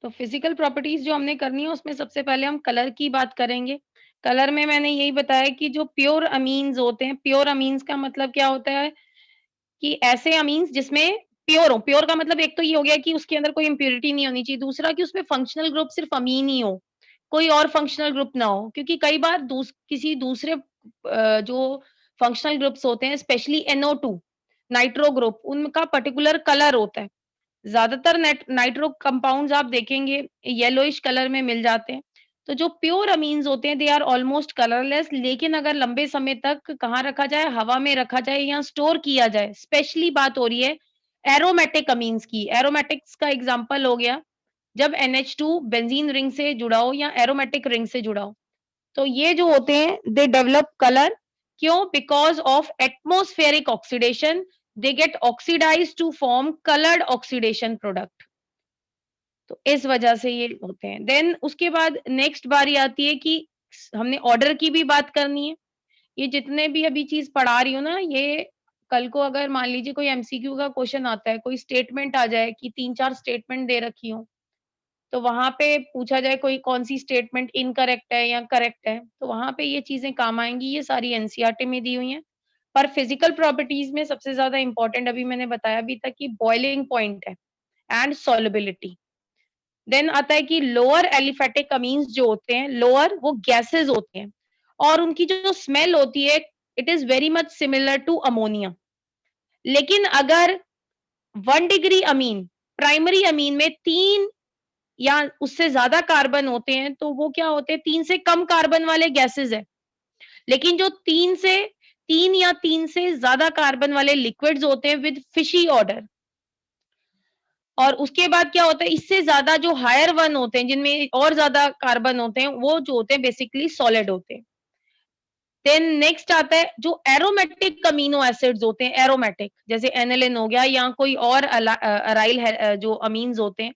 तो physical properties जो हमने करनी है उसमें सबसे पहले हम कलर की बात करेंगे। कलर में मैंने यही बताया कि जो प्योर अमीन्स होते हैं, प्योर अमीन्स का मतलब क्या होता है कि ऐसे अमीन्स जिसमें प्योर हो। प्योर का मतलब एक तो ये हो गया कि उसके अंदर कोई इम्प्योरिटी नहीं होनी चाहिए, दूसरा कि उसमें फंक्शनल ग्रुप सिर्फ अमीन ही हो, कोई और फंक्शनल ग्रुप ना हो। क्योंकि कई बार किसी दूसरे जो फंक्शनल ग्रुप्स होते हैं, स्पेशली NO2 नाइट्रो ग्रुप, उनका पर्टिकुलर कलर होता है। ज़्यादातर नाइट्रो कंपाउंड्स आप देखेंगे येलोइश कलर में मिल जाते हैं। तो जो प्योर अमीन्स होते हैं दे आर ऑलमोस्ट कलरलेस, लेकिन अगर लंबे समय तक कहाँ रखा जाए, हवा में रखा जाए या स्टोर किया जाए, स्पेशली बात हो रही है एरोमेटिक अमीन्स की। एरोमेटिक्स का एग्जांपल हो गया जब NH2 बेंजीन रिंग से जुड़ा हो या एरोमेटिक रिंग से जुड़ा हो। तो ये जो होते हैं दे डेवलप कलर, क्यों? Because of atmospheric oxidation, they get oxidised to form coloured oxidation product. तो इस वजह से ये होते हैं। देन उसके बाद नेक्स्ट बारी आती है कि हमने ऑर्डर की भी बात करनी है। ये जितने भी अभी चीज़ पढ़ा रही हूँ ना, ये कल को अगर मान लीजिए कोई MCQ का क्वेश्चन आता है, कोई स्टेटमेंट आ जाए कि 3-4 स्टेटमेंट दे रखी हो, तो वहाँ पे पूछा जाए कोई कौन-सी स्टेटमेंट इनकरेक्ट है या करेक्ट है, तो वहाँ पे ये चीज़ें काम आएँगी। ये सारी NCERT में दी हुई हैं। पर फिजिकल प्रॉपर्टीज़ में सबसे ज़्यादा इम्पोर्टेंट अभी मैंने बताया भी था कि बॉइलिंग पॉइंट है एंड सॉल्युबिलिटी। देन आता है कि लोअर एलिफैटिक अमीन्स जो होते हैं, लोअर वो गैसेस होते हैं और उनकी जो स्मेल होती है it is very much similar to ammonia. लेकिन अगर 1 डिग्री अमीन, प्राइमरी अमीन में 3 या उससे ज्यादा कार्बन होते हैं तो वो क्या होते हैं, 3 से कम कार्बन वाले गैसेस है। लेकिन जो 3 या 3 से ज्यादा कार्बन वाले लिक्विड्स होते हैं विद फिशी ऑर्डर, और उसके बाद क्या होता है, इससे ज्यादा जो हायर वन होते हैं जिनमें और ज्यादा कार्बन होते हैं वो जो होते हैं बेसिकली सॉलिड होते हैं। देन नेक्स्ट आता है जो एरोमेटिक अमीनो एसिड्स होते हैं, एरोमेटिक जैसे एनिलिन हो गया या कोई और अराइल जो अमीन्स होते हैं।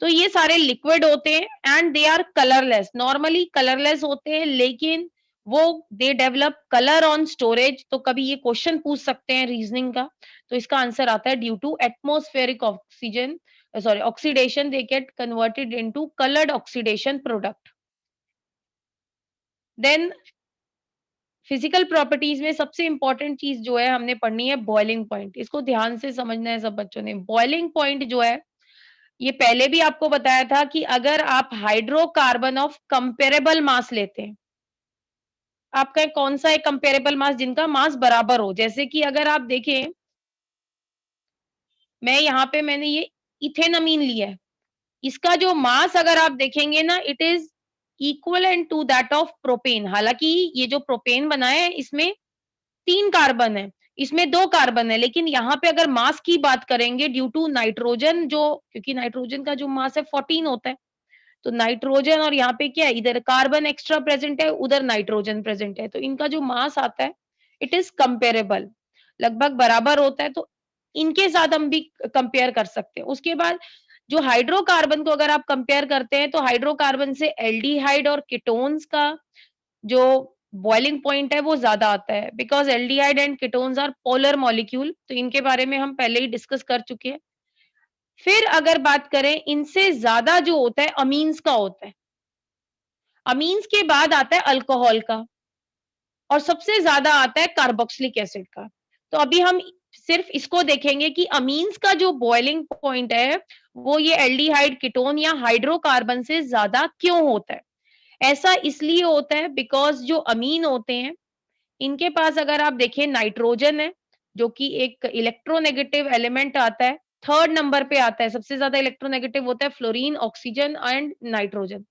तो ये सारे लिक्विड होते हैं and they are colourless, normally colourless होते हैं, लेकिन वो they develop colour on storage. तो कभी ये क्वेश्चन पूछ सकते हैं रीजनिंग का, तो इसका आंसर आता है due to atmospheric oxygen, sorry oxidation, they get converted into coloured oxidation product. Then physical properties में सबसे इंपॉर्टेंट चीज जो है हमने पढ़नी है बॉइलिंग पॉइंट। इसको ध्यान से समझना है सब बच्चों ने। बॉइलिंग पॉइंट जो है, ये पहले भी आपको बताया था कि अगर आप हाइड्रोकार्बन ऑफ कंपेरेबल मास लेते हैं, आपका कौन सा है कंपेरेबल मास जिनका मास बराबर हो, जैसे कि अगर आप देखें, मैं यहाँ पे मैंने ये इथेनमीन लिया है, इसका जो मास अगर आप देखेंगे ना it is equivalent to that of propane. हालांकि ये जो प्रोपेन बना है इसमें 3 कार्बन है, इसमें 2 कार्बन है, लेकिन यहाँ पे अगर मास की बात करेंगे ड्यू टू नाइट्रोजन, जो क्योंकि नाइट्रोजन का जो मास है 14 होता है, तो नाइट्रोजन और यहाँ पे क्या है, इधर कार्बन एक्स्ट्रा प्रेजेंट है, उधर नाइट्रोजन प्रेजेंट है, तो इनका जो मास आता है इट इज कंपेरेबल, लगभग बराबर होता है। तो इनके साथ हम भी कंपेयर कर सकते हैं। उसके बाद जो हाइड्रोकार्बन को अगर आप कंपेयर करते हैं तो हाइड्रोकार्बन से एल्डिहाइड और कीटोन्स का जो बॉइलिंग पॉइंट है वो ज्यादा आता है, because aldehyde and ketones are polar molecule. तो इनके बारे में हम पहले ही डिस्कस कर चुके हैं। फिर अगर बात करें, इनसे ज्यादा जो होता है अमीन्स का होता है, अमीन्स के बाद आता है अल्कोहल का, और सबसे ज्यादा आता है कार्बोक्सिलिक एसिड का। तो अभी हम सिर्फ इसको देखेंगे कि अमीन्स का जो बॉइलिंग पॉइंट है वो ये एल्डिहाइड, कीटोन या हाइड्रोकार्बन से ज्यादा क्यों होता है। ऐसा इसलिए होता है बिकॉज जो अमीन होते हैं इनके पास अगर आप देखें नाइट्रोजन है, जो कि एक इलेक्ट्रोनेगेटिव एलिमेंट आता है, थर्ड नंबर पे आता है, सबसे ज्यादा इलेक्ट्रोनेगेटिव होता है फ्लोरीन, ऑक्सीजन एंड नाइट्रोजन।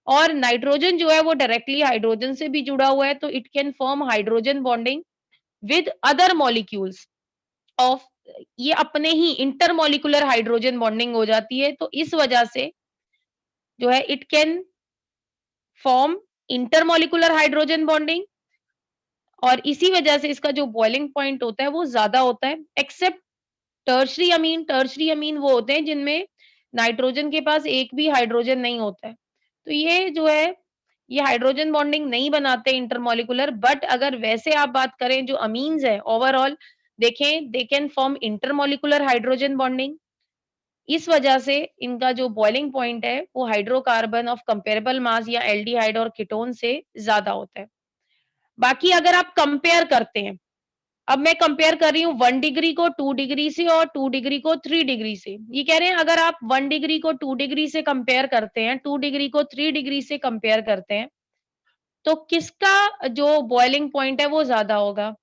और नाइट्रोजन जो है वो डायरेक्टली हाइड्रोजन से भी जुड़ा हुआ है, तो it can form hydrogen bonding with other molecules of, ये अपने ही इंटरमॉलिक्यूलर हाइड्रोजन बॉन्डिंग हो जाती है। तो इस वजह से जो है it can form intermolecular hydrogen bonding, और इसी वजह से इसका जो बॉइलिंग पॉइंट होता है वो ज्यादा होता है। Except tertiary amine, tertiary amine वो होते हैं जिनमें नाइट्रोजन के पास एक भी हाइड्रोजन नहीं होता है, तो ये जो है ये हाइड्रोजन बॉन्डिंग नहीं बनाते इंटरमॉलिक्यूलर। बट अगर वैसे आप बात करें जो अमीन्स है ओवरऑल देखें, दे can form intermolecular hydrogen bonding. इस वजह से इनका जो बॉइलिंग पॉइंट है वो हाइड्रोकार्बन ऑफ कंपेरेबल मास या एल्डिहाइड और कीटोन से ज़्यादा होता है। बाकी अगर आप कंपेयर करते हैं, अब मैं कंपेयर कर रही हूँ 1 डिग्री को 2 डिग्री से और 2 डिग्री को 3 डिग्री से। ये कह रहे हैं अगर आप 1 डिग्री को 2 डिग्री से कंपेयर करते हैं, 2 डिग्री को 3 डिग्री से कंपेयर करते हैं, तो किसका जो बॉइलिंग पॉइंट है वो ज़्यादा होगा?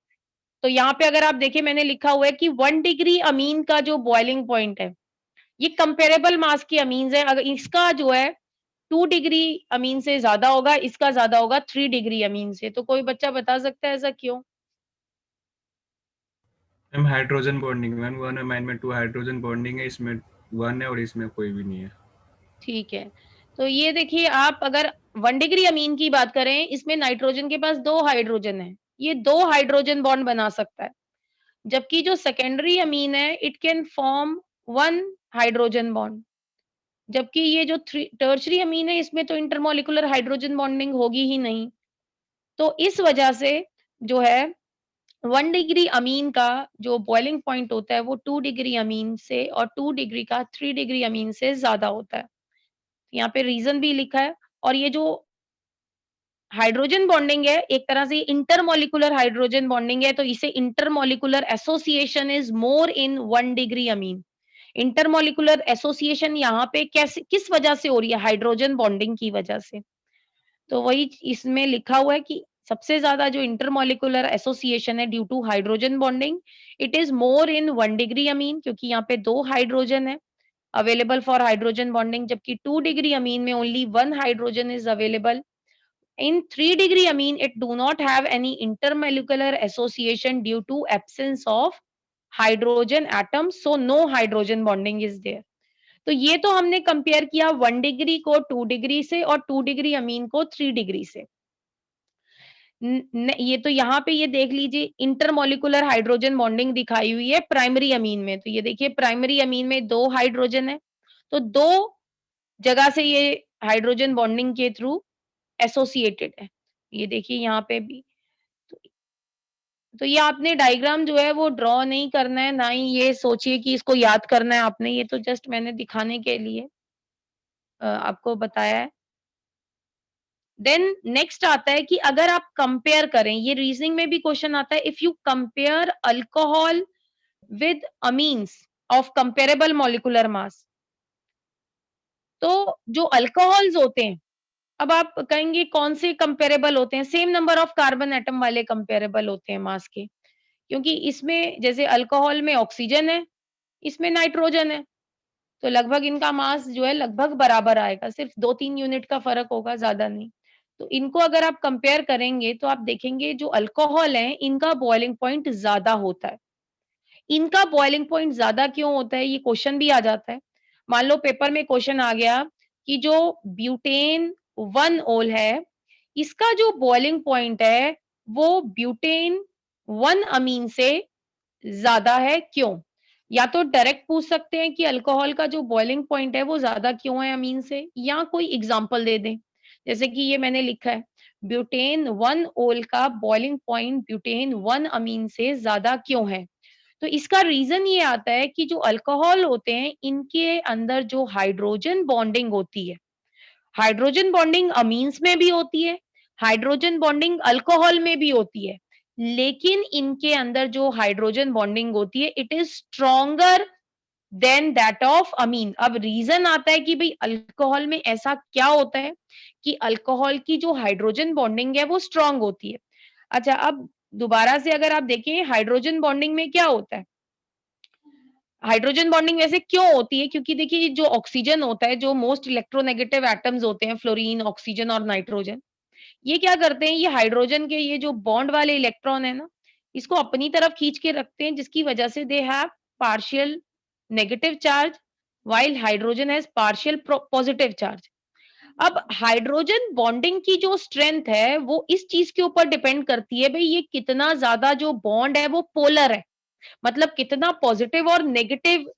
तो यहाँ पे अगर आप देखिए मैंने लिखा हुआ है कि 1 डिग्री अमीन का जो बॉइलिंग पॉइंट है, ये कंपेरेबल मास की अमीन्स है, अगर इसका जो है 2 डिग्री अमीन से ज़्यादा होगा, इसका ज़्यादा होगा 3 डिग्री अमीन से। तो कोई बच्चा बता सकता है ऐसा क्यों? Ma'am hydrogen bonding, ma'am one amine में 2 हाइड्रोजन बॉन्डिंग है, इसमें 1 है और इसमें कोई भी नहीं है। ठीक है। तो ये देखिए आप अगर 1 डिग्री अमीन की बात करें, इसमें नाइट्रोजन के पास 2 हाइड्रोजन है। ये 2 हाइड्रोजन बॉन्ड बना सकता है। जबकि जो सेकेंडरी अमीन है, it can form 1 hydrogen bond. जबकि ये जो टर्शियरी अमीन है, इसमें तो इंटरमॉलिक्यूलर हाइड्रोजन बॉन्डिंग होगी ही नहीं। तो इस वजह से जो है 1 डिग्री अमीन का जो बॉइलिंग पॉइंट होता है, वो 2 डिग्री अमीन से और 2 डिग्री का 3 डिग्री अमीन से ज़्यादा होता है। यहाँ पे रीज़न भी लिखा है और ये जो हाइड्रोजन बॉन्डिंग है, एक तरह से इंटरमॉलिक्यूलर हाइड्रोजन बॉन्डिंग है, तो इसे intermolecular association is more in 1 degree Amin. Intermolecular association यहाँ पे कैसे किस वजह से हो रही है? हाइड्रोजन बॉन्डिंग की वजह से। तो वही इसमें लिखा हुआ है कि सबसे ज़्यादा जो इंटरमॉलिक्यूलर एसोसिएशन है due to hydrogen bonding, it is more in 1 degree amine क्योंकि यहाँ पे 2 हाइड्रोजन है अवेलेबल फॉर हाइड्रोजन बॉन्डिंग जबकि 2 डिग्री अमीन में only 1 hydrogen is available. In 3 degree amine, it do not have any intermolecular association due to absence of hydrogen atoms, so no hydrogen bonding is there. तो ये तो हमने compare किया 1 degree को 2 degree से और 2 degree amine को 3 degree से। ये तो यहाँ पे ये देख लीजिए इंटरमॉलिक्यूलर हाइड्रोजन बॉन्डिंग दिखाई हुई है प्राइमरी अमीन में। तो ये देखिए प्राइमरी अमीन में 2 हाइड्रोजन है। तो 2 जगह से ये हाइड्रोजन बॉन्डिंग के थ्रू एसोसिएटेड है। ये देखिए यहाँ पे भी। तो तो ये आपने डायग्राम जो है वो ड्रॉ नहीं करना है, ना ही ये सोचिए कि इसको याद करना है आपने, ये तो जस्ट मैंने दिखाने के लिए आपको बताया है। देन नेक्स्ट आता है कि अगर आप कंपेयर करें, ये रीजनिंग में भी क्वेश्चन आता है, if you compare alcohol with amines of comparable molecular mass, तो जो अल्कोहल्स होते हैं, अब आप कहेंगे कौन से कंपेरेबल होते हैं? Same number of carbon atom वाले कंपेरेबल होते हैं मास के। क्योंकि इसमें जैसे अल्कोहल में ऑक्सीजन है, इसमें नाइट्रोजन है, तो लगभग इनका मास जो है लगभग बराबर आएगा, सिर्फ 2-3 यूनिट का फ़र्क होगा, ज़्यादा नहीं। तो इनको अगर आप कंपेयर करेंगे तो आप देखेंगे जो अल्कोहल है, इनका बॉइलिंग पॉइंट ज़्यादा होता है। इनका बॉइलिंग पॉइंट ज़्यादा क्यों होता है? ये क्वेश्चन भी आ जाता है। मान लो पेपर में क्वेश्चन आ गया कि जो ब्यूटेन 1 ओल है, इसका जो बॉइलिंग पॉइंट है, वो ब्यूटेन 1 अमीन से ज़्यादा है, क्यों? या तो डायरेक्ट पूछ सकते हैं कि अल्कोहल का जो बॉइलिंग पॉइंट है वो ज़्यादा क्यों है अमीन से या कोई एग्ज़ाम्पल दे दें। जैसे कि ये मैंने लिखा है, ब्यूटेन 1 ओल का बॉइलिंग पॉइंट ब्यूटेन 1 अमीन से ज़्यादा क्यों है? तो इसका रीज़न ये आता है कि जो अल्कोहल होते हैं, इनके अंदर जो हाइड्रोजन बॉन्डिंग होती है, हाइड्रोजन बॉन्डिंग अमीन्स में भी होती है, हाइड्रोजन बॉन्डिंग अल्कोहल में भी होती है। लेकिन इनके अंदर जो हाइड्रोजन बॉन्डिंग होती है, it is stronger than that of amine. अब रीज़न आता है कि भई अल्कोहल में ऐसा क्या होता है कि अल्कोहल की जो हाइड्रोजन बॉन्डिंग है वो स्ट्रॉन्ग होती है। अच्छा अब दोबारा से अगर आप देखें हाइड्रोजन बॉन्डिंग में क्या होता है? हाइड्रोजन बॉन्डिंग वैसे क्यों होती है? क्योंकि देखिए जो ऑक्सीजन होता है, जो मोस्ट इलेक्ट्रोनेगेटिव एटम्स होते हैं, फ्लोरीन, ऑक्सीजन और नाइट्रोजन, ये क्या करते हैं, ये हाइड्रोजन के ये जो बॉन्ड वाले इलेक्ट्रॉन है ना, इसको अपनी तरफ खींच के रखते हैं, जिसकी वजह से they have partial negative charge, while hydrogen has partial positive charge. अब हाइड्रोजन बॉन्डिंग की जो स्ट्रेंथ है, वो इस चीज़ के ऊपर डिपेंड करती है, भई ये कितना ज़्यादा जो बॉन्ड है, वो पोलर है। मतलब कितना पॉजिटिव और नेगेटिव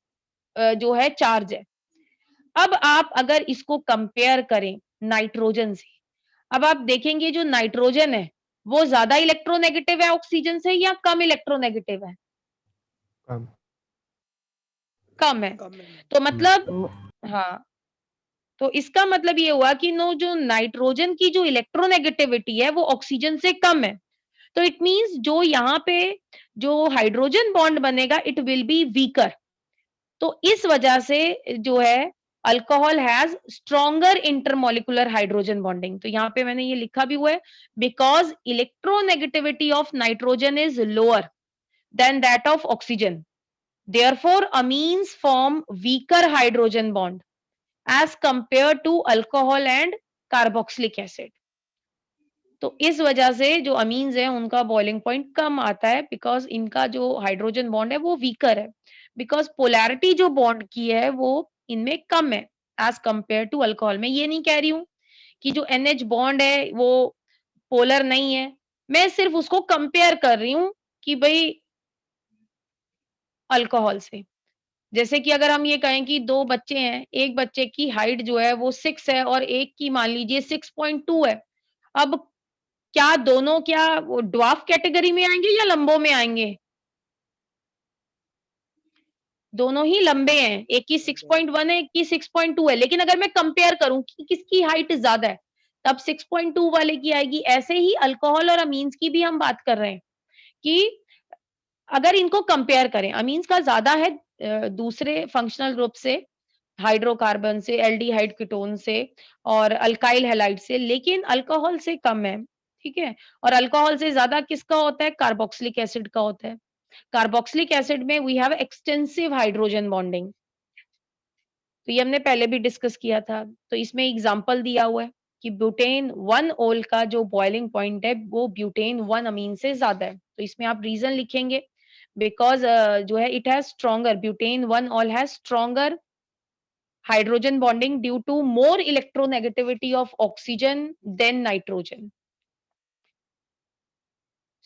जो है चार्ज है। अब आप अगर इसको कंपेयर करें नाइट्रोजन से, अब आप देखेंगे जो नाइट्रोजन है, वो ज़्यादा इलेक्ट्रोनेगेटिव है ऑक्सीजन से या कम इलेक्ट्रोनेगेटिव है? कम। कम है। तो मतलब हाँ, तो इसका मतलब ये हुआ कि नो जो नाइट्रोजन की जो इलेक्ट्रोनेगेटिविटी है वो ऑक्सीजन से कम है। तो इट मीन्स जो यहाँ पे जो हाइड्रोजन बॉन्ड बनेगा इट विल बी वीकर। तो इस वजह से जो है alcohol has stronger intermolecular hydrogen bonding. तो यहाँ पे मैंने ये लिखा भी हुआ है because electronegativity of nitrogen is lower than that of oxygen, therefore amines form weaker hydrogen bond as compared to alcohol and carboxylic acid। तो इस वजह से जो अमीन्स हैं उनका बॉइलिंग पॉइंट कम आता है बिकॉज इनका जो हाइड्रोजन बॉन्ड है वो वीकर है, बिकॉज पोलैरिटी जो बॉन्ड की है वो इनमें कम है एज कंपेयर टू अल्कोहल। मैं ये नहीं कह रही हूँ कि जो NH बॉन्ड है वो पोलर नहीं है, मैं सिर्फ उसको कंपेयर कर रही हूँ कि भाई अल्कोहल से। जैसे कि अगर हम ये कहें कि 2 बच्चे हैं, एक बच्चे की हाइट जो है वो 6 है और एक की मान लीजिए 6.2 है। अब क्या दोनों क्या वो ड्वार्फ कैटेगरी में आएँगे या लंबों में आएँगे? दोनों ही लंबे हैं, एक की 6.1 है, एक की 6.2 है, लेकिन अगर मैं कंपेयर करूँ कि किसकी हाइट ज़्यादा है, तब 6.2 वाले की आएगी। ऐसे ही अल्कोहल और अमीन्स की भी हम बात कर रहे हैं कि अगर इनको कंपेयर करें, अमीन्स का ज़्यादा है दूसरे फंक्शनल ग्रुप से, हाइड्रोकार्बन से, एल्डिहाइड कीटोन से और अल्काइल हैलाइड से, लेकिन अल्कोहल से कम है, ठीक है? और अल्कोहल से ज़्यादा किसका होता है? कार्बोक्सिलिक एसिड का होता है। कार्बोक्सिलिक एसिड में we have extensive hydrogen bonding. तो ये हमने पहले भी डिस्कस किया था। तो इसमें एग्ज़ाम्पल दिया हुआ है कि ब्यूटेन 1 ओल का जो बॉइलिंग पॉइंट है, वो ब्यूटेन 1 अमीन से ज़्यादा है। तो इसमें आप रीज़न लिखेंगे बिकॉज़ जो है it has stronger butane 1 all has stronger hydrogen bonding due to more electronegativity of oxygen than nitrogen।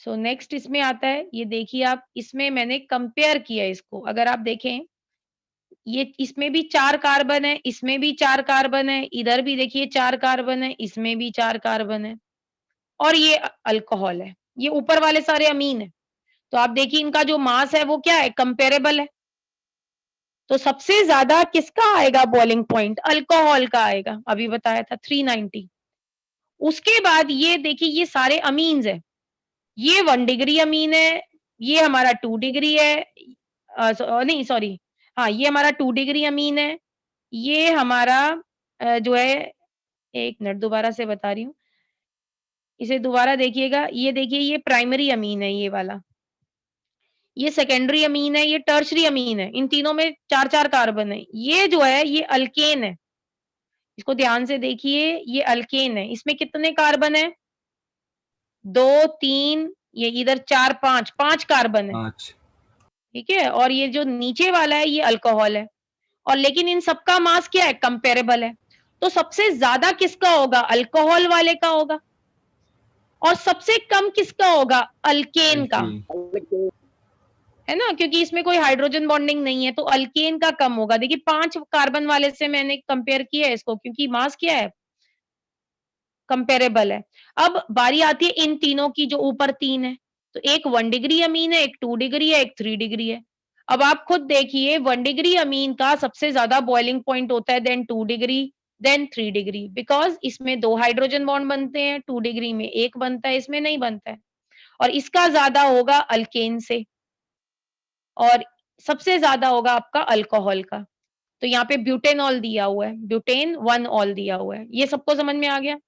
So next इसमें आता है, ये देखिए आप, इसमें मैंने कंपेयर किया इसको। अगर आप देखें, ये इसमें भी 4 कार्बन है, इसमें भी 4 कार्बन है, इधर भी देखिए 4 कार्बन है, इसमें भी 4 कार्बन है और ये अल्कोहल है। ये ऊपर वाले सारे अमीन है। तो आप देखिए इनका जो मास है वो क्या है? कंपेरेबल है। तो सबसे ज्यादा किसका आएगा बॉइलिंग पॉइंट? अल्कोहल का आएगा। अभी बताया था 390। उसके बाद ये देखिए ये सारे अमीन्स है। ये 1 डिग्री अमीन है, ये हमारा 2 डिग्री है, नहीं सॉरी, हाँ ये हमारा 2 डिग्री अमीन है, ये हमारा जो है, एक मिनट दोबारा से बता रही हूँ, इसे दोबारा देखिएगा, ये देखिए ये प्राइमरी अमीन है ये वाला, ये सेकेंडरी अमीन है, ये टर्शरी अमीन है, इन तीनों में 4-4 कार्बन है। ये जो है ये अल्केन है, इसको ध्यान से देखिए, ये अल्केन है, इसमें कितने कार्बन है? 2, 3, ये इधर 4, 5, 5 कार्बन है, 5। ठीक है? और ये जो नीचे वाला है ये अल्कोहल है और लेकिन इन सबका मास क्या है? कंपेरेबल है। तो सबसे ज़्यादा किसका होगा? अल्कोहल वाले का होगा और सबसे कम किसका होगा? अल्केन का, एल्कीन। है ना? क्योंकि इसमें कोई हाइड्रोजन बॉन्डिंग नहीं है तो अल्केन का कम होगा। देखिए 5 कार्बन वाले से मैंने कंपेयर किया है इसको क्योंकि मास क्या है? कंपेरेबल है। अब बारी आती है इन तीनों की जो ऊपर 3 है। तो एक 1 डिग्री अमीन है, एक 2 डिग्री है, एक 3 डिग्री है। अब आप खुद देखिए 1 डिग्री अमीन का सबसे ज़्यादा बॉइलिंग पॉइंट होता है, then 2 degree, then 3 degree, because इसमें 2 हाइड्रोजन बॉन्ड बनते हैं, 2 डिग्री में 1 बनता है, इसमें नहीं बनता है। और इसका ज़्यादा होगा अल्केन से और सबसे ज़्यादा होगा आपका अल्कोहल का। तो यहाँ पे ब्यूटेनॉल दिया हुआ है, ब्यूटेन 1 ऑल दिया हुआ है। ये सबको समझ में आ गया?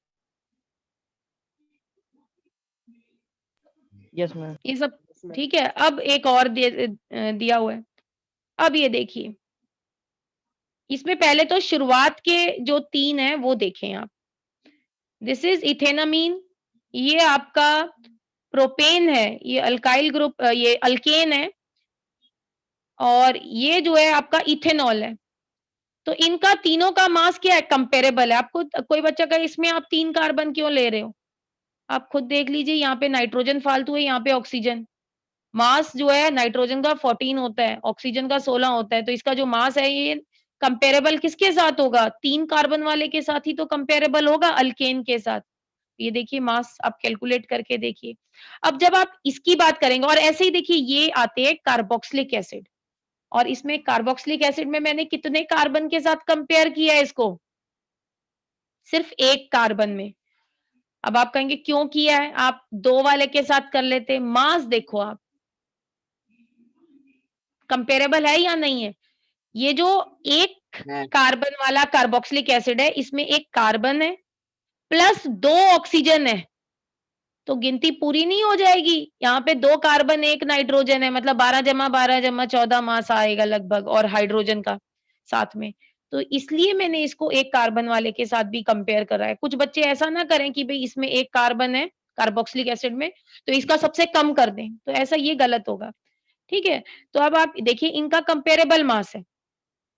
Yes ma'am. ये सब ठीक है। अब एक और दिया हुआ है। अब ये देखिए, इसमें पहले तो शुरुआत के जो 3 हैं वो देखें आप। दिस इज इथेनामीन, ये आपका प्रोपेन है, ये अल्काइल ग्रुप, ये अल्केन है और ये जो है आपका इथेनॉल है। तो इनका तीनों का मास क्या है? कंपेरेबल है। आपको कोई बच्चा कहे इसमें आप 3 कार्बन क्यों ले रहे हो? आप खुद देख लीजिए, यहाँ पे नाइट्रोजन फालतू है, यहाँ पे ऑक्सीजन। मास जो है नाइट्रोजन का 14 होता है, ऑक्सीजन का 16 होता है, तो इसका जो मास है ये कंपेरेबल किसके साथ होगा? 3 कार्बन वाले के साथ ही तो कंपेरेबल होगा, अल्केन के साथ। ये देखिए मास आप कैलकुलेट करके देखिए। अब जब आप इसकी बात करेंगे और ऐसे ही देखिए ये आते हैं कार्बोक्सिलिक एसिड और इसमें कार्बोक्सिलिक एसिड में मैंने कितने कार्बन के साथ कंपेयर किया है इसको? सिर्फ एक कार्बन में। अब आप कहेंगे क्यों किया है? आप 2 वाले के साथ कर लेते। मास देखो आप, कंपेरेबल है या नहीं है? ये जो एक कार्बन वाला कार्बोक्सिलिक एसिड है, इसमें एक कार्बन है प्लस 2 ऑक्सीजन है, तो गिनती पूरी नहीं हो जाएगी। यहाँ पे 2 कार्बन 1 नाइट्रोजन है, मतलब 12 जमा 12 जमा 14 मास आएगा लगभग, और हाइड्रोजन का साथ में। तो इसलिए मैंने इसको एक कार्बन वाले के साथ भी कंपेयर करा है। कुछ बच्चे ऐसा ना करें कि भई इसमें एक कार्बन है कार्बोक्सिलिक एसिड में, तो इसका सबसे कम कर दें, तो ऐसा ये गलत होगा। ठीक है? तो अब आप देखिए इनका कंपेरेबल मास है,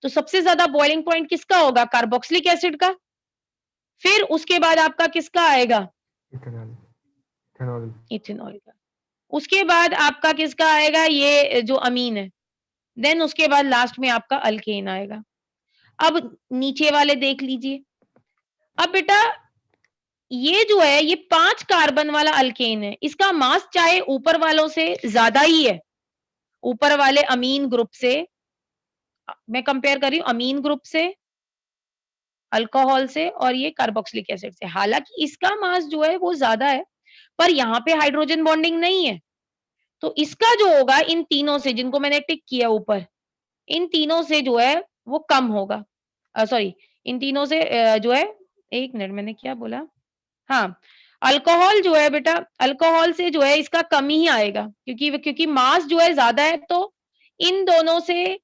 तो सबसे ज़्यादा बॉइलिंग पॉइंट किसका होगा? कार्बोक्सिलिक एसिड का। फिर उसके बाद आपका किसका आएगा? इथेनॉल का। उसके बाद आपका किसका आएगा? ये जो अमीन है। देन उसके बाद लास्ट में आपका अल्केन आएगा। अब नीचे वाले देख लीजिए। अब बेटा ये जो है ये 5 कार्बन वाला अल्केन है। इसका मास चाहे ऊपर वालों से ज़्यादा ही है। ऊपर वाले अमीन ग्रुप से मैं कंपेयर कर रही हूँ अमीन ग्रुप से, अल्कोहल से और ये कार्बोक्सिलिक एसिड से। हालाँकि इसका मास जो है वो ज़्यादा है, पर यहाँ पे हाइड्रोजन बॉन्डिंग नहीं है। तो इसका जो होगा इन तीनों से, जिनको मैंने टिक किया ऊपर, इन तीनों से जो है वो कम होगा। सॉरी, इन तीनों से जो है 1 मिनट मैंने क्या बोला? हाँ, अल्कोहल जो है बेटा, अल्कोहल से जो है इसका कम ही आएगा, क्योंकि मास जो है ज़्यादा है, तो इन दोनों से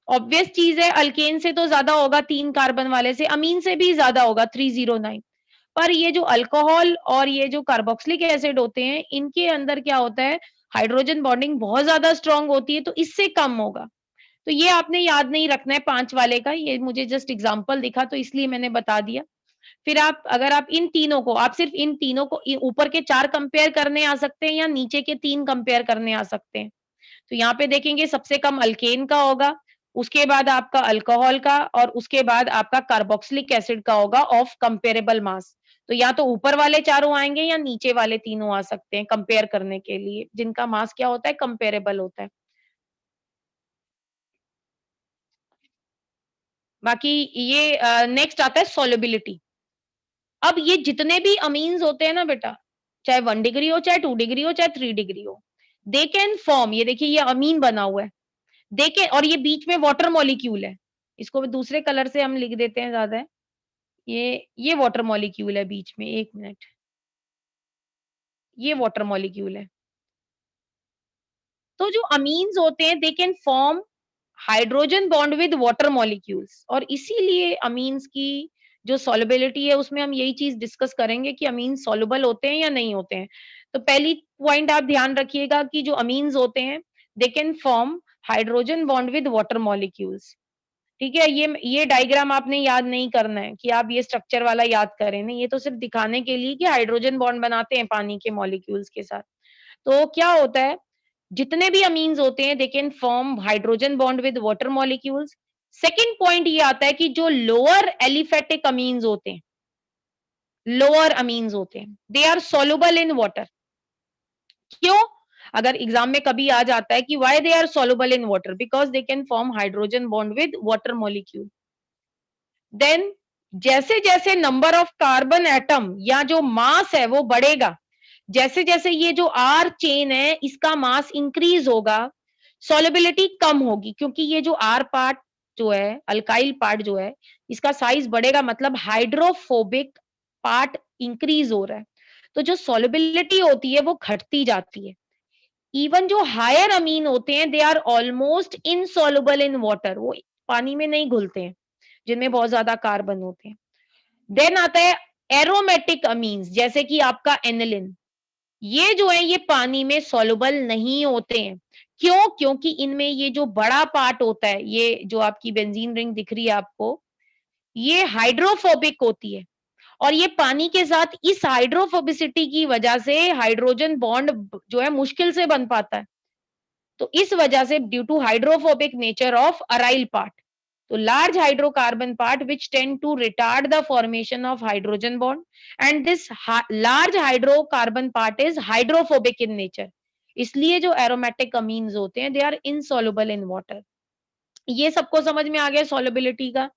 ऑब्वियस चीज़ है, अल्केन से तो ज़्यादा होगा 3 कार्बन वाले से, अमीन से भी ज़्यादा होगा 309। पर ये जो अल्कोहल और ये जो कार्बोक्सिलिक एसिड होते हैं, इनके अंदर क्या होता है, हाइड्रोजन बॉन्डिंग बहुत ज़्यादा स्ट्रॉन्ग होती है, तो इससे कम होगा। तो ये आपने याद नहीं रखना है 5 वाले का, ये मुझे जस्ट एग्ज़ाम्पल दिखा तो इसलिए मैंने बता दिया। फिर आप अगर आप इन तीनों को, आप सिर्फ़ इन तीनों को ऊपर के 4 कंपेयर करने आ सकते हैं या नीचे के 3 कंपेयर करने आ सकते हैं। तो यहाँ पे देखेंगे सबसे कम अल्केन का होगा, उसके बाद आपका अल्कोहल का और उसके बाद आपका कार्बोक्सिलिक एसिड का होगा ऑफ कंपेरेबल मास। तो या तो ऊपर वाले चारों आएँगे या नीचे वाले तीनों आ सकते हैं कंपेयर करने के लिए, जिनका मास क्या होता है कंपेरेबल होता है। बाकी ये नेक्स्ट आता है सॉल्युबिलिटी। अब ये जितने भी अमीन्स होते हैं ना बेटा, चाहे 1 डिग्री हो, चाहे 2 डिग्री हो, चाहे 3 डिग्री हो, दे कैन फॉर्म, ये देखिए ये अमीन बना हुआ है। देखें, और ये बीच में वाटर मॉलिक्यूल है। इसको दूसरे कलर से हम लिख देते हैं ज़्यादा है। ये वाटर मॉलिक्यूल है बीच में, 1 मिनट। ये वाटर मॉलिक्यूल है। तो जो अमीन्स होते हैं दे can form hydrogen bond with water molecules, और इसीलिए अमीन्स की जो सॉल्युबिलिटी है उसमें हम यही चीज़ डिस्कस करेंगे कि अमीन्स सॉल्युबल होते हैं या नहीं होते हैं। तो पहली पॉइंट आप ध्यान रखिएगा कि जो अमीन्स होते हैं दे can form hydrogen bond with water molecules. ठीक है? ये डायग्राम आपने याद नहीं करना है कि आप ये स्ट्रक्चर वाला याद करें, नहीं, ये तो सिर्फ दिखाने के लिए कि हाइड्रोजन बॉन्ड बनाते हैं पानी के मॉलिक्यूल्स के साथ। तो क्या होता है, जितने भी अमीन्स होते हैं दे can form hydrogen bond with water molecules. Second point ये आता है कि जो लोअर एलिफेटिक अमीन्स होते हैं, लोअर अमीन्स होते हैं, they are soluble in water. क्यों? अगर एग्जाम में कभी आ जाता है कि why they are soluble in water, because they can form hydrogen bond with water molecule. Then जैसे-जैसे नंबर ऑफ कार्बन एटम या जो मास है वो बढ़ेगा, जैसे-जैसे ये जो R चेन है इसका मास इंक्रीज होगा, सॉल्युबिलिटी कम होगी, क्योंकि ये जो R पार्ट जो है, अल्काइल पार्ट जो है, इसका साइज बढ़ेगा, मतलब हाइड्रोफोबिक पार्ट इंक्रीज हो रहा है। तो जो सॉल्युबिलिटी होती है वो घटती जाती है। इवन जो हायर अमीन होते हैं they are almost insoluble in water, वो पानी में नहीं घुलते हैं, जिनमें बहुत ज्यादा कार्बन होते हैं। देन आता है एरोमेटिक अमीन्स, जैसे कि आपका एनिलिन। ये जो है ये पानी में सॉल्युबल नहीं होते हैं। क्यों? क्योंकि इनमें ये जो बड़ा पार्ट होता है, ये जो आपकी बेंजीन रिंग दिख रही है आपको, ये हाइड्रोफोबिक होती है, और ये पानी के साथ इस हाइड्रोफोबिसिटी की वजह से हाइड्रोजन बॉन्ड जो है मुश्किल से बन पाता है। तो इस वजह से due to hydrophobic nature of aryl part, तो large hydrocarbon part which tend to retard the formation of hydrogen bond, and this large hydrocarbon part is hydrophobic in nature, इसलिए जो aromatic amines होते हैं they are insoluble in water। ये सबको समझ में आ गया सॉल्युबिलिटी का?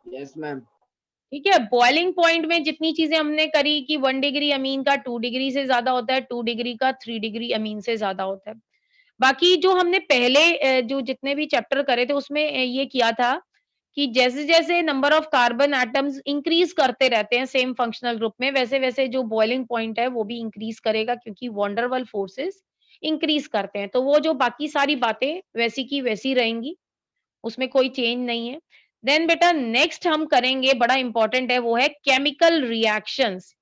Yes ma'am. ठीक है, बॉइलिंग पॉइंट में जितनी चीजें हमने करी कि 1 डिग्री अमीन का 2 डिग्री से ज्यादा होता है, 2 डिग्री का 3 डिग्री अमीन से ज्यादा होता है। बाकी जो हमने पहले जो जितने भी चैप्टर करे थे उसमें ये किया था कि जैसे-जैसे number of carbon atoms increase करते रहते हैं सेम फंक्शनल ग्रुप में, वैसे-वैसे जो बॉइलिंग पॉइंट है वो भी इंक्रीज करेगा, क्योंकि वैन डर वाल फोर्सेस इंक्रीज करते हैं। तो वो जो बाकी सारी बातें वैसी की वैसी रहेंगी, उसमें कोई चेंज नहीं है। देन बेटा नेक्स्ट हम करेंगे, बड़ा इंपॉर्टेंट है, वो है केमिकल रिएक्शंस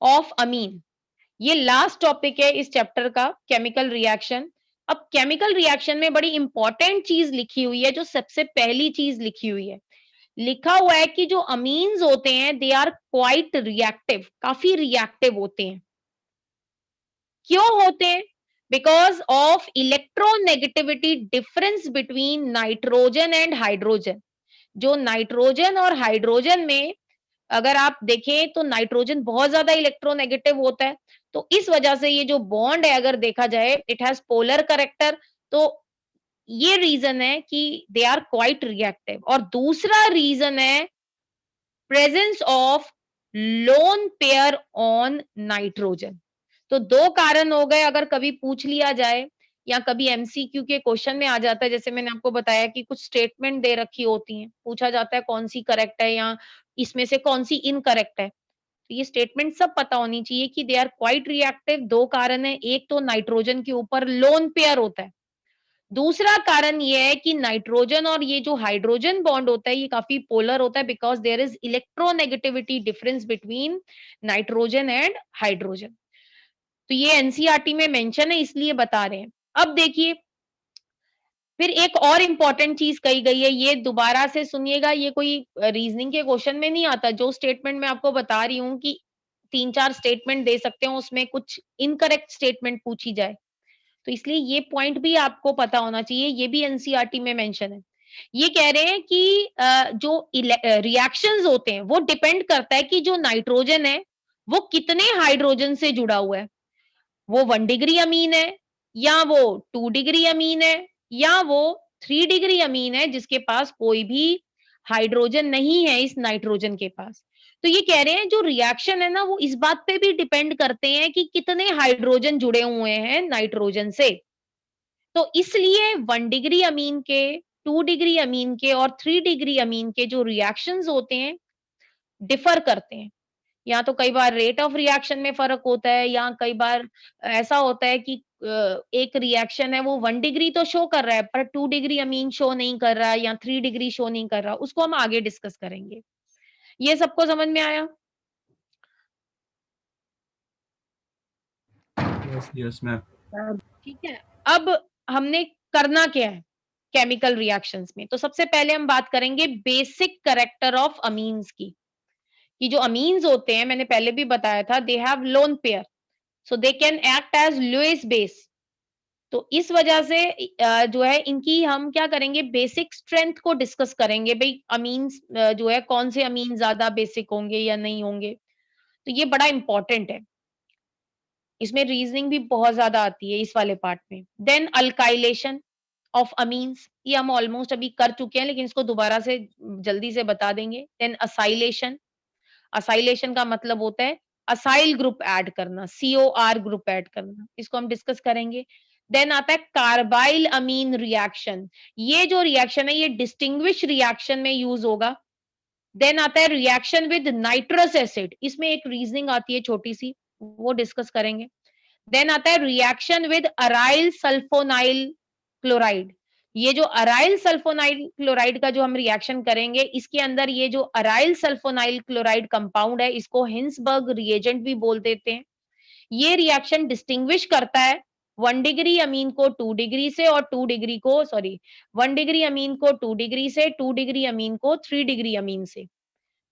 ऑफ अमीन। ये लास्ट टॉपिक है इस चैप्टर का, केमिकल रिएक्शन। अब केमिकल रिएक्शन में बड़ी इंपॉर्टेंट चीज लिखी हुई है, जो सबसे पहली चीज लिखी हुई है, लिखा हुआ है कि जो अमीन्स होते हैं दे आर क्वाइट रिएक्टिव, काफी रिएक्टिव होते हैं। क्यों होते हैं? Because of electronegativity difference between nitrogen and hydrogen. जो नाइट्रोजन और हाइड्रोजन में अगर आप देखें तो नाइट्रोजन बहुत ज्यादा इलेक्ट्रोनेगेटिव होता है, तो इस वजह से ये जो बॉन्ड है अगर देखा जाए इट हैज पोलर करेक्टर, तो ये रीजन है कि दे आर क्वाइट रिएक्टिव। और दूसरा रीजन है presence of lone pair on nitrogen. तो दो कारण हो गए, अगर कभी पूछ लिया जाए या कभी एमसीक्यू के क्वेश्चन में आ जाता है, जैसे मैंने आपको बताया कि कुछ स्टेटमेंट दे रखी होती हैं, पूछा जाता है कौन सी करेक्ट है या इसमें से कौन सी इनकरेक्ट है। तो ये स्टेटमेंट सब पता होनी चाहिए कि दे आर क्वाइट रिएक्टिव। दो कारण है, एक तो नाइट्रोजन के ऊपर लोन पेयर होता है, दूसरा कारण ये है कि नाइट्रोजन और ये जो हाइड्रोजन बॉन्ड होता है ये काफी पोलर होता है, because there is electronegativity difference between nitrogen and hydrogen. तो ये एनसीईआरटी में मेंशन है, इसलिए बता रहे हैं। अब देखिए फिर एक और इंपॉर्टेंट चीज कही गई है, ये दोबारा से सुनिएगा, ये कोई रीजनिंग के क्वेश्चन में नहीं आता। जो स्टेटमेंट मैं आपको बता रही हूँ कि 3-4 स्टेटमेंट दे सकते हो, उसमें कुछ इनकरेक्ट स्टेटमेंट पूछी जाए, तो इसलिए ये पॉइंट भी आपको पता होना चाहिए, ये भी एनसीईआरटी में मेंशन है। ये कह रहे हैं कि जो रिएक्शंस होते हैं वो डिपेंड करता है कि जो नाइट्रोजन है वो कितने हाइड्रोजन से जुड़ा हुआ है। वो 1 डिग्री अमीन है या वो 2 डिग्री अमीन है या वो 3 डिग्री अमीन है जिसके पास कोई भी हाइड्रोजन नहीं है इस नाइट्रोजन के पास। तो ये कह रहे हैं जो रिएक्शन है ना वो इस बात पे भी डिपेंड करते हैं कि कितने हाइड्रोजन जुड़े हुए हैं नाइट्रोजन से। तो इसलिए 1 डिग्री अमीन के, 2 डिग्री अमीन के और 3 डिग्री अमीन के जो रिएक्शंस होते हैं डिफर करते हैं। या तो कई बार रेट ऑफ रिएक्शन में फ़र्क होता है, या कई बार ऐसा होता है कि एक रिएक्शन है वो 1 डिग्री तो शो कर रहा है पर 2 डिग्री अमीन शो नहीं कर रहा है या 3 डिग्री शो नहीं कर रहा, उसको हम आगे डिस्कस करेंगे। ये सबको समझ में आया? Yes yes ma'am. ठीक है। अब हमने करना क्या है केमिकल रिएक्शंस में? तो सबसे पहले हम बात करेंगे बेसिक कैरेक्टर ऑफ अमीन्स की। कि जो अमीन्स होते हैं मैंने पहले भी बताया था, they have lone pair, so they can act as Lewis base. तो इस वजह से जो है इनकी हम क्या करेंगे, बेसिक स्ट्रेंथ को डिस्कस करेंगे। भाई अमीन्स जो है कौन से अमीन ज्यादा बेसिक होंगे या नहीं होंगे, तो ये बड़ा इंपॉर्टेंट है। इसमें रीजनिंग भी बहुत ज्यादा आती है इस वाले पार्ट में। देन अल्काइलेशन ऑफ अमीन्स, ये हम ऑलमोस्ट अभी कर चुके हैं लेकिन इसको दोबारा से जल्दी से बता देंगे। देन असाइलेशन, असाइलेशन का मतलब होता है असाइल ग्रुप ऐड करना, COR ग्रुप ऐड करना, इसको हम डिस्कस करेंगे। देन आता है कार्बाइल अमीन रिएक्शन, ये जो रिएक्शन है ये डिस्टिंग्विश रिएक्शन में यूज होगा। देन आता है रिएक्शन विद नाइट्रस एसिड, इसमें एक रीजनिंग आती है छोटी सी, वो डिस्कस करेंगे। देन आता है reaction with aryl sulfonyl chloride, ये जो अराइल सल्फोनाइल क्लोराइड का जो हम रिएक्शन करेंगे, इसके अंदर ये जो अराइल सल्फोनाइल क्लोराइड कंपाउंड है इसको हिंसबर्ग रिएजेंट भी बोल देते हैं। ये रिएक्शन डिस्टिंग्विश करता है 1 डिग्री अमीन को 2 डिग्री से और 2 डिग्री को 1 डिग्री अमीन को 2 डिग्री से, 2 डिग्री अमीन को 3 डिग्री अमीन से।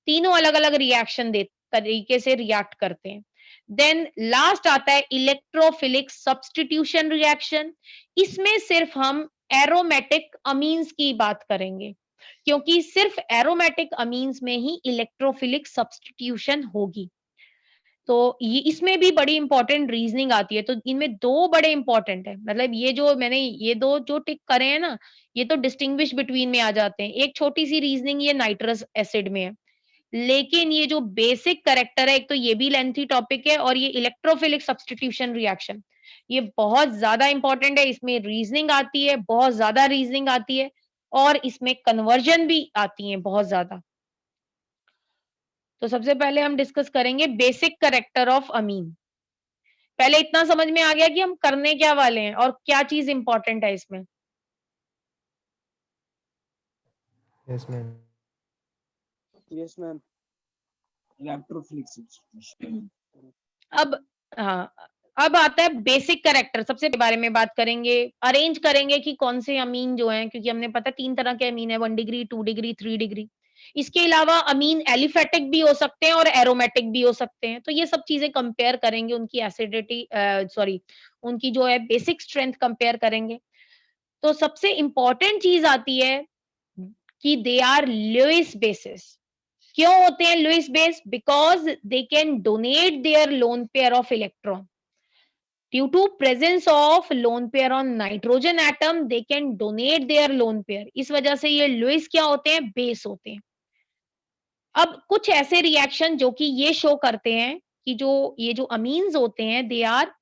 तीनों अलग-अलग रिएक्शन दे तरीके से रिएक्ट करते हैं। देन लास्ट आता है इलेक्ट्रोफिलिक सब्स्टिट्यूशन रिएक्शन, इसमें सिर्फ हम एरोमेटिक अमीन्स की बात करेंगे, क्योंकि सिर्फ एरोमेटिक अमीन्स में ही इलेक्ट्रोफिलिक सब्स्टिट्यूशन होगी। तो ये इसमें भी बड़ी इंपॉर्टेंट रीजनिंग आती है। तो इनमें 2 बड़े इंपॉर्टेंट है, मतलब ये जो मैंने ये 2 जो टिक करे हैं ना, ये तो डिस्टिंग्विश बिटवीन में आ जाते हैं। एक छोटी-सी रीजनिंग ये नाइट्रस एसिड में है। लेकिन ये जो बेसिक कैरेक्टर है, एक तो ये भी लेंथी टॉपिक है और ये इलेक्ट्रोफिलिक सब्स्टिट्यूशन रिएक्शन, ये बहुत ज़्यादा इंपॉर्टेंट है। इसमें रीजनिंग आती है, बहुत ज़्यादा रीजनिंग आती है और इसमें कन्वर्जन भी आती है बहुत ज़्यादा। तो सबसे पहले हम डिस्कस करेंगे बेसिक कैरेक्टर ऑफ अमीन। पहले इतना समझ में आ गया कि हम करने क्या वाले हैं और क्या चीज इंपॉर्टेंट है इसमें। Yes ma'am. Yes ma'am. Electrophilic substitution. अब हाँ, अब आता है बेसिक कैरेक्टर। सबसे बारे में बात करेंगे, अरेंज करेंगे कि कौन से अमीन जो हैं, क्योंकि हमने पता 3 तरह के अमीन है, 1 डिग्री, 2 डिग्री, 3 डिग्री। इसके अलावा अमीन एलिफेटिक भी हो सकते हैं और एरोमेटिक भी हो सकते हैं। तो ये सब चीजें कंपेयर करेंगे, उनकी एसिडिटी सॉरी उनकी जो है बेसिक स्ट्रेंथ कंपेयर करेंगे। तो सबसे इंपॉर्टेंट चीज आती है कि दे आर लुईस बेसिस। क्यों होते हैं Lewis base? Because they can donate their lone pair of electron due to presence of lone pair on nitrogen atom, they can donate their lone pair. इस वजह से ये लुईस क्या होते हैं? बेस होते हैं। अब कुछ ऐसे रिएक्शन जो कि ये शो करते हैं कि जो ये जो अमीन्स होते हैं they are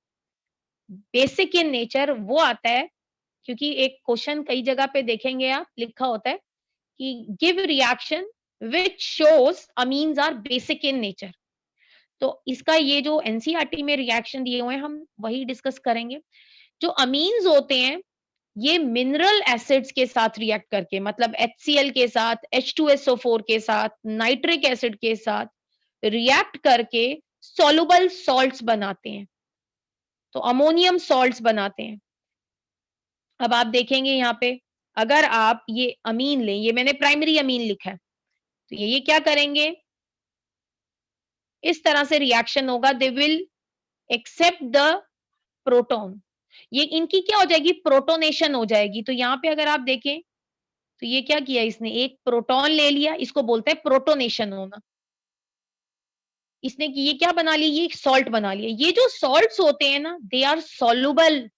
basic in nature, वो आता है क्योंकि एक क्वेश्चन कई जगह पे देखेंगे आप, लिखा होता है कि give reaction which shows amines are basic in nature. तो इसका ये जो एनसीईआरटी में रिएक्शन दिए हुए हैं हम वही डिस्कस करेंगे। जो अमीन्स होते हैं ये मिनरल एसिड्स के साथ रिएक्ट करके, मतलब HCl के साथ, H2SO4 के साथ, नाइट्रिक एसिड के साथ रिएक्ट करके सॉल्युबल सॉल्ट्स बनाते हैं, तो अमोनियम सॉल्ट्स बनाते हैं। अब आप देखेंगे यहाँ पे, अगर आप ये अमीन लें, ये मैंने प्राइमरी अमीन लिखा है, तो ये क्या करेंगे, इस तरह से रिएक्शन होगा, they will accept the proton. ये इनकी क्या हो जाएगी? प्रोटोनेशन हो जाएगी। तो यहाँ पे अगर आप देखें तो ये क्या किया इसने, एक प्रोटॉन ले लिया, इसको बोलते हैं प्रोटोनेशन होना। इसने ये क्या बना लिया? ये सॉल्ट बना लिया। ये जो सॉल्ट्स होते हैं ना, they are soluble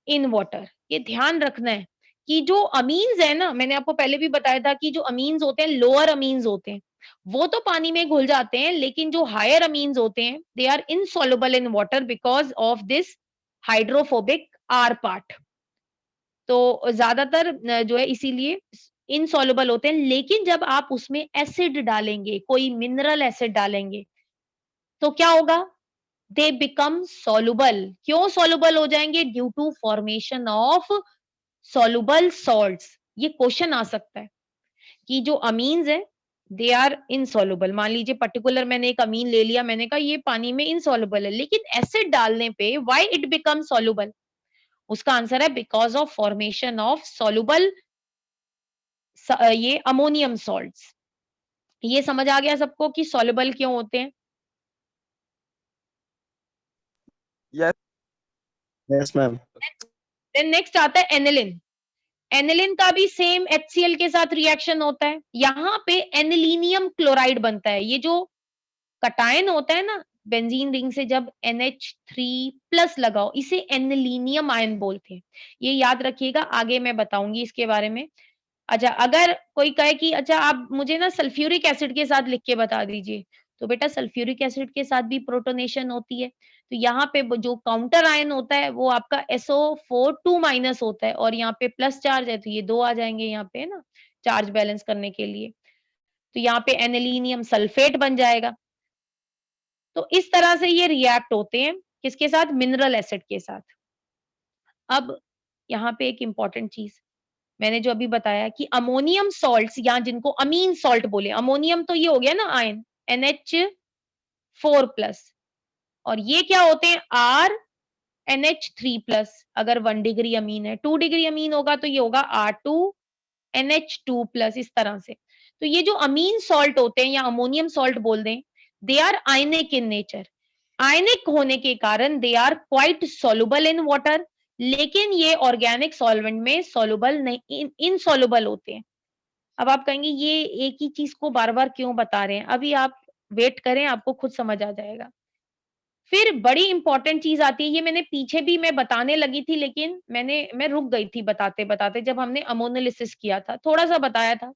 in water. ये ध्यान रखना है कि जो अमीन्स है ना, मैंने आपको पहले भी बताया था कि जो अमीन्स होते हैं, लोअर अमीन्स होते हैं, वो तो पानी में घुल जाते हैं, लेकिन जो हायर अमीन्स होते हैं they are insoluble in water because of this hydrophobic R part. तो ज्यादातर जो है इसीलिए इनसॉल्युबल होते हैं। लेकिन जब आप उसमें एसिड डालेंगे, कोई मिनरल एसिड डालेंगे, तो क्या होगा? They become soluble. क्यों सॉल्युबल हो जाएंगे? Due to formation of soluble salts. ये क्वेश्चन आ सकता है कि जो अमीन्स है दे आर इनसॉल्युबल। मान लीजिए पर्टिकुलर मैंने एक अमीन ले लिया, मैंने कहा ये पानी में इनसॉल्युबल है, लेकिन एसिड डालने पे व्हाई इट बिकम सॉल्युबल? उसका आंसर है because of formation of soluble ये अमोनियम सॉल्ट्स। ये समझ आ गया सबको कि सॉल्युबल क्यों होते हैं? Yes ma'am. देन नेक्स्ट आता है एनिलिन। एनिलिन का भी सेम HCl के साथ रिएक्शन होता है। यहाँ पे एनिलीनियम क्लोराइड बनता है। ये जो कटायन होता है ना बेंजीन रिंग से, जब NH3+ लगाओ, इसे एनिलीनियम आयन बोलते हैं। ये याद रखिएगा, आगे मैं बताऊंगी इसके बारे में। अच्छा, अगर कोई कहे कि अच्छा आप मुझे ना सल्फ्यूरिक एसिड के साथ लिख के बता दीजिए, तो बेटा सल्फ्यूरिक एसिड के साथ भी प्रोटोनेशन होती है। तो यहाँ पे जो काउंटर आयन होता है वो आपका SO4 2- होता है और यहाँ पे प्लस चार्ज है, तो ये 2 आ जाएंगे यहाँ पे, है ना, चार्ज बैलेंस करने के लिए। तो यहाँ पे एनिलीनियम सल्फेट बन जाएगा। तो इस तरह से ये रिएक्ट होते हैं, किसके साथ? मिनरल एसिड के साथ। अब यहाँ पे एक इंपॉर्टेंट चीज मैंने जो अभी बताया कि अमोनियम सॉल्ट्स, या जिनको अमीन सॉल्ट बोले, अमोनियम तो ये हो गया ना आयन NH4+, और ये क्या होते हैं? RNH3+। अगर 1 डिग्री अमीन है, 2 डिग्री अमीन होगा तो ये होगा R2NH2+, इस तरह से। तो ये जो अमीन सॉल्ट होते हैं या अमोनियम सॉल्ट बोल दें, they are ionic in nature. आयनिक होने के कारण they are quite soluble in water, लेकिन ये ऑर्गेनिक सॉल्वेंट में सॉल्युबल नहीं, इनसॉल्युबल होते हैं। अब आप कहेंगे ये एक ही चीज को बार बार क्यों बता रहे हैं? अभी आप वेट करें, आपको खुद समझ आ जाएगा। फिर बड़ी इंपॉर्टेंट चीज आती है, ये मैंने पीछे भी मैं बताने लगी थी, लेकिन मैं रुक गई थी बताते-बताते, जब हमने अमोनोलिसिस किया था, थोड़ा-सा बताया था।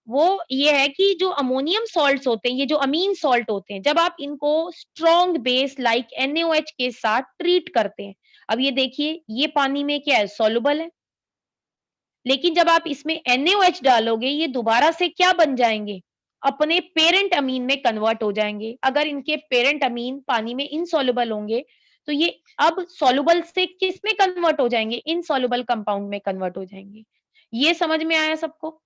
वो ये है कि जो अमोनियम सॉल्ट्स होते हैं, ये जो अमीन सॉल्ट होते हैं, जब आप इनको स्ट्रॉन्ग बेस लाइक NaOH के साथ ट्रीट करते हैं, अब ये देखिए, ये पानी में क्या है, सॉल्युबल है। लेकिन जब आप इसमें NaOH डालोगे, ये दोबारा से क्या बन जाएंगे, अपने पेरेंट अमीन में कन्वर्ट हो जाएंगे। अगर इनके पेरेंट अमीन पानी में इनसॉल्युबल होंगे, तो ये अब सॉल्युबल से किस में कन्वर्ट हो जाएंगे, इनसॉल्युबल कंपाउंड में कन्वर्ट हो जाएंगे। ये समझ में आया सबको?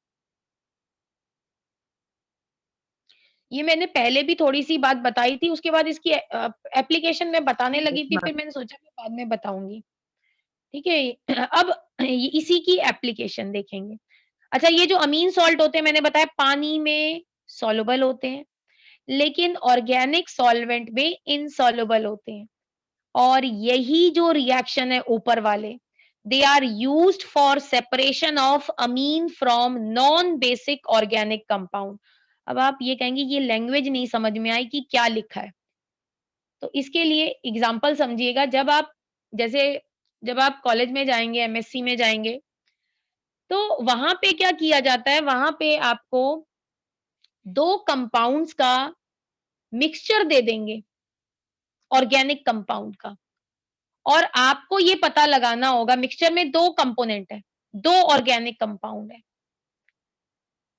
ये मैंने पहले भी थोड़ी-सी बात बताई थी, उसके बाद इसकी एप्लीकेशन मैं बताने लगी थी, फिर मैंने सोचा मैं बाद में बताऊँगी। ठीक है? अब इसी की एप्लीकेशन देखेंगे। अच्छा, ये जो अमीन सॉल्ट होते हैं, मैंने बताया पानी में सॉल्युबल होते हैं, लेकिन ऑर्गेनिक सॉल्वेंट में इनसॉल्युबल होते हैं। और यही जो रिएक्शन है ऊपर वाले, they are used for separation of amine from non basic organic compound. अब आप ये कहेंगे ये लैंग्वेज नहीं समझ में आई कि क्या लिखा है। तो इसके लिए एग्जांपल समझिएगा, जब आप कॉलेज में जाएँगे, एमएससी में जाएँगे, तो वहाँ पे क्या किया जाता है, वहाँ पे आपको 2 कंपाउंड्स का मिक्सचर दे देंगे, ऑर्गेनिक कंपाउंड का। और आपको ये पता लगाना होगा, मिक्सचर में 2 कंपोनेंट है, 2 ऑर्गेनिक कंपाउंड है।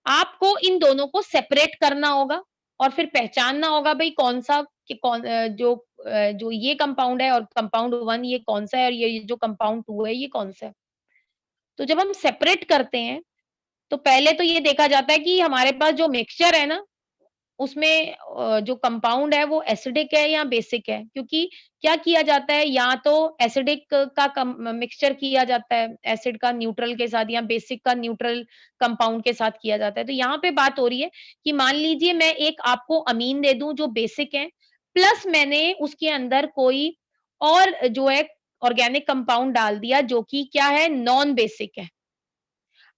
आपको इन दोनों को सेपरेट करना होगा और फिर पहचानना होगा भई कौन-सा कि जो ये कंपाउंड है और कंपाउंड 1 ये कौन-सा है और ये जो कंपाउंड 2 है ये कौन-सा है। तो जब हम सेपरेट करते हैं, तो पहले तो ये देखा जाता है कि हमारे पास जो मिक्सचर है ना, उसमें जो कंपाउंड है वो एसिडिक है या बेसिक है, क्योंकि क्या किया जाता है, या तो एसिडिक का मिक्सचर किया जाता है एसिड का न्यूट्रल के साथ, या बेसिक का न्यूट्रल कंपाउंड के साथ किया जाता है। तो यहाँ पे बात हो रही है कि मान लीजिए मैं एक आपको अमीन दे दूं जो बेसिक है, प्लस मैंने उसके अंदर कोई और जो है ऑर्गेनिक कंपाउंड डाल दिया जो कि क्या है, नॉन बेसिक है।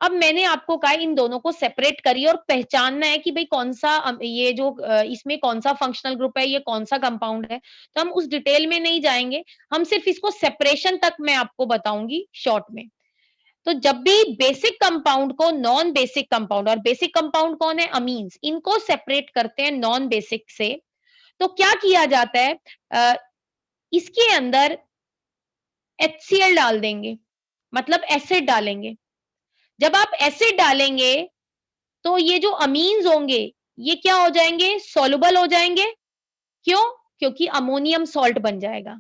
अब मैंने आपको कहा इन दोनों को सेपरेट करिए और पहचानना है कि भाई कौन-सा ये जो इसमें कौन-सा फंक्शनल ग्रुप है, ये कौन-सा कंपाउंड है। तो हम उस डिटेल में नहीं जाएँगे, हम सिर्फ इसको सेपरेशन तक मैं आपको बताऊँगी शॉर्ट में। तो जब भी बेसिक कंपाउंड को नॉन बेसिक कंपाउंड, और बेसिक कंपाउंड कौन है, अमीन्स, इनको सेपरेट करते हैं नॉन बेसिक से, तो क्या किया जाता है, अ, इसके अंदर HCl डाल देंगे, मतलब एसिड डालेंगे। जब आप एसिड डालेंगे, तो ये जो अमीन्स होंगे, ये क्या हो जाएँगे, सॉल्युबल हो जाएँगे। क्यों? क्योंकि अमोनियम सॉल्ट बन जाएगा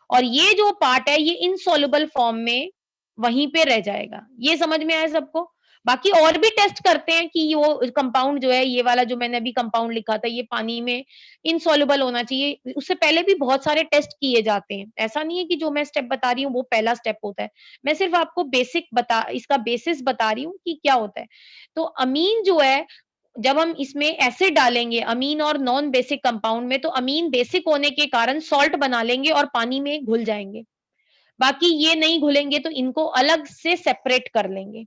और ये जो पार्ट है, ये इनसॉल्युबल फॉर्म में वहीं पे रह जाएगा। ये समझ में आया सबको? बाकी और भी टेस्ट करते हैं कि ये वो कंपाउंड जो है, ये वाला जो मैंने अभी कंपाउंड लिखा था, ये पानी में इनसॉल्युबल होना चाहिए। उससे पहले भी बहुत सारे टेस्ट किए जाते हैं। ऐसा नहीं है कि जो मैं स्टेप बता रही हूँ, वो पहला स्टेप होता है। मैं सिर्फ आपको इसका बेसिस बता रही हूँ कि क्या होता है। तो अमीन जो है, जब हम इसमें एसिड डालेंगे अमीन और नॉन बेसिक कंपाउंड में, तो अमीन बेसिक होने के कारण सॉल्ट बना लेंगे और पानी में घुल जाएंगे। बाकी ये नहीं घुलेंगे, तो इनको अलग से सेपरेट कर लेंगे।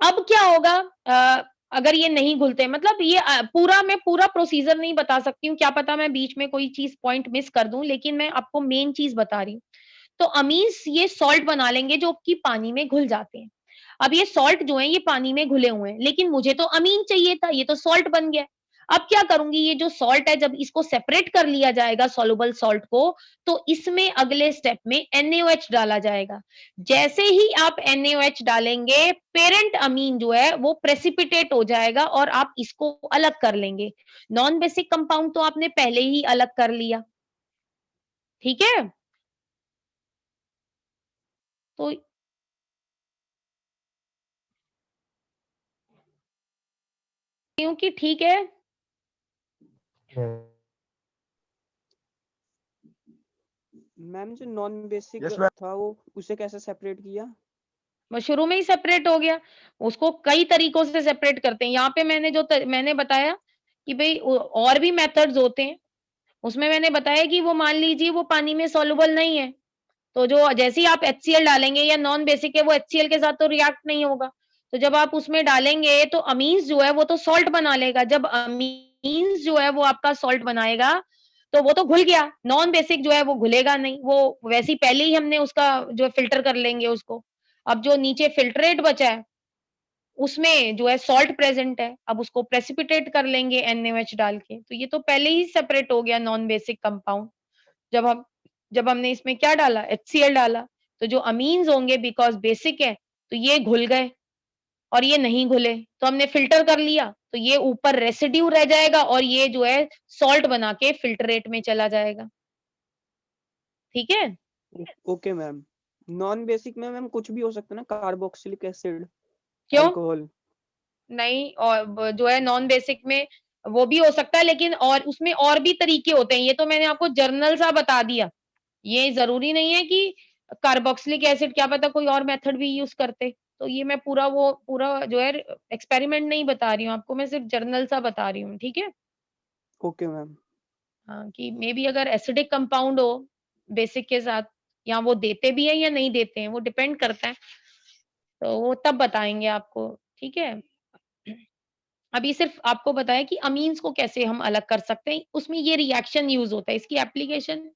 अब क्या होगा, अगर ये नहीं घुलते, मतलब ये मैं पूरा प्रोसीजर नहीं बता सकती हूँ, क्या पता मैं बीच में कोई चीज पॉइंट मिस कर दूं, लेकिन मैं आपको मेन चीज बता रही हूँ। तो अमीन्स ये सॉल्ट बना लेंगे जो कि पानी में घुल जाते हैं। अब ये सॉल्ट जो है, ये पानी में घुले हुए हैं, लेकिन मुझे तो अमीन चाहिए था, ये तो सॉल्ट बन गया। अब क्या करूंगी, ये जो सॉल्ट है, जब इसको सेपरेट कर लिया जाएगा सॉल्युबल सॉल्ट को, तो इसमें अगले स्टेप में NaOH डाला जाएगा। जैसे ही आप NaOH डालेंगे, पेरेंट अमीन जो है वो प्रेसिपिटेट हो जाएगा और आप इसको अलग कर लेंगे। नॉन बेसिक कंपाउंड तो आपने पहले ही अलग कर लिया, ठीक है। तो क्योंकि ठीक है, Yes. मैम जो नॉन बेसिक Yes, ma'am. था वो उसे कैसे सेपरेट किया? वो शुरू में ही सेपरेट हो गया। उसको कई तरीकों से सेपरेट करते हैं। यहाँ पे मैंने बताया कि भाई और भी मेथड्स होते हैं। उसमें मैंने बताया कि वो मान लीजिए वो पानी में सॉल्युबल नहीं है, तो जो जैसे ही आप HCl डालेंगे या नॉन बेसिक है, वो HCl के साथ तो रिएक्ट नहीं होगा। तो जब आप उसमें डालेंगे तो अमीन्स जो है वो तो सॉल्ट बना लेगा। जब अमीन्स जो है वो आपका सॉल्ट बनाएगा तो वो तो घुल गया, नॉन बेसिक जो है वो घुलेगा नहीं, वो वैसे ही पहले ही हमने उसका जो फिल्टर कर लेंगे उसको। अब जो नीचे फिल्ट्रेट बचा है उसमें जो है सॉल्ट प्रेजेंट है, अब उसको प्रेसिपिटेट कर लेंगे NaOH डाल के, तो ये तो पहले ही सेपरेट हो गया नॉन बेसिक कंपाउंड। जब हमने इसमें क्या डाला, HCl डाला, तो जो अमीन्स होंगे बिकॉज बेसिक है तो ये घुल गए और ये नहीं घुले, तो हमने फिल्टर कर लिया, तो ये ऊपर रेसिड्यू रह जाएगा और ये जो है सॉल्ट बना के फिल्टरेट में चला जाएगा। ठीक है? Okay ma'am. नॉन बेसिक में मैम कुछ भी हो सकता है ना, कार्बोक्सिलिक एसिड, क्यों? अल्कोहल? नहीं, और जो है नॉन बेसिक में वो भी हो सकता है, लेकिन और उसमें और भी तरीके होते हैं, ये तो मैंने आपको जर्नल सा बता दिया। ये जरूरी नहीं है कि कार्बोक्सिलिक एसिड, क्या पता कोई और मेथड भी यूज करते, तो ये मैं पूरा जो है एक्सपेरिमेंट नहीं बता रही हूँ आपको, मैं सिर्फ जर्नल सा बता रही हूँ। ठीक है? Okay ma'am. हाँ, कि मे बी अगर एसिडिक कंपाउंड हो बेसिक के साथ, या वो देते भी है या नहीं देते हैं, वो डिपेंड करता है, तो वो तब बताएंगे आपको। ठीक है? अभी सिर्फ आपको बताया कि अमीन्स को कैसे हम अलग कर सकते हैं, उसमें ये रिएक्शन यूज होता है, इसकी एप्लीकेशन